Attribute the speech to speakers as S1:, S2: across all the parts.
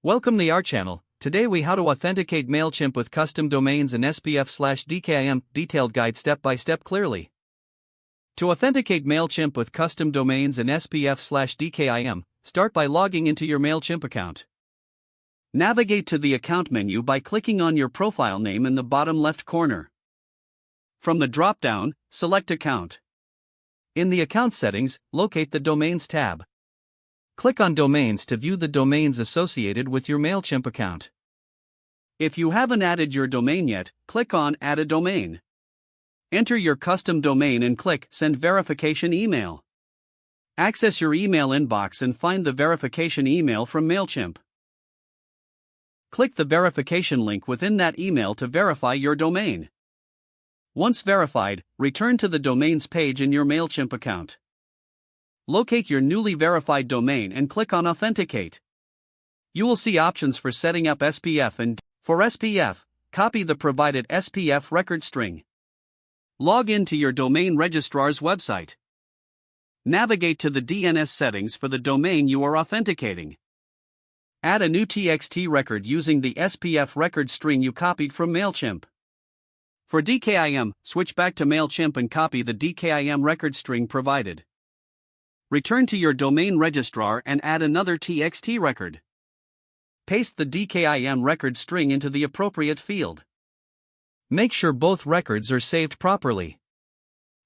S1: Welcome to our channel. Today we how to authenticate Mailchimp with custom domains and SPF/DKIM, detailed guide step by step clearly. To authenticate Mailchimp with custom domains and SPF/DKIM, start by logging into your Mailchimp account. Navigate to the account menu by clicking on your profile name in the bottom left corner. From the drop-down, select Account. In the Account settings, locate the Domains tab. Click on Domains to view the domains associated with your Mailchimp account. If you haven't added your domain yet, click on Add a Domain. Enter your custom domain and click Send Verification Email. Access your email inbox and find the verification email from Mailchimp. Click the verification link within that email to verify your domain. Once verified, return to the domains page in your Mailchimp account. Locate your newly verified domain and click on Authenticate. You will see options for setting up SPF and for SPF, copy the provided SPF record string. Log in to your domain registrar's website. Navigate to the DNS settings for the domain you are authenticating. Add a new TXT record using the SPF record string you copied from Mailchimp. For DKIM, switch back to Mailchimp and copy the DKIM record string provided. Return to your domain registrar and add another TXT record. Paste the DKIM record string into the appropriate field. Make sure both records are saved properly.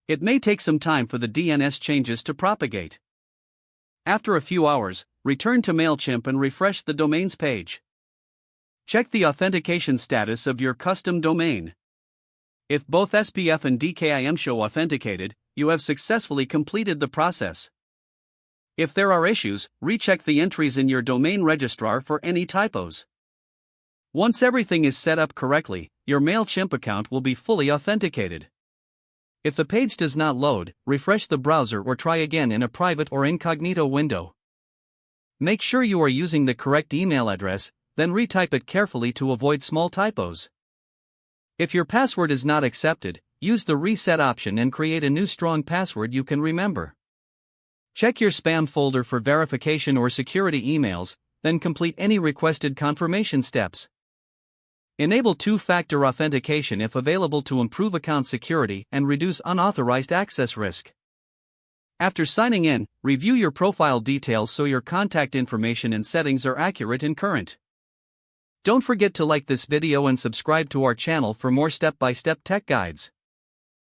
S1: It may take some time for the DNS changes to propagate. After a few hours, return to Mailchimp and refresh the domains page. Check the authentication status of your custom domain. If both SPF and DKIM show authenticated, you have successfully completed the process. If there are issues, recheck the entries in your domain registrar for any typos. Once everything is set up correctly, your Mailchimp account will be fully authenticated. If the page does not load, refresh the browser or try again in a private or incognito window. Make sure you are using the correct email address, then retype it carefully to avoid small typos. If your password is not accepted, use the reset option and create a new strong password you can remember. Check your spam folder for verification or security emails, then complete any requested confirmation steps. Enable two-factor authentication if available to improve account security and reduce unauthorized access risk. After signing in, review your profile details so your contact information and settings are accurate and current. Don't forget to like this video and subscribe to our channel for more step-by-step tech guides.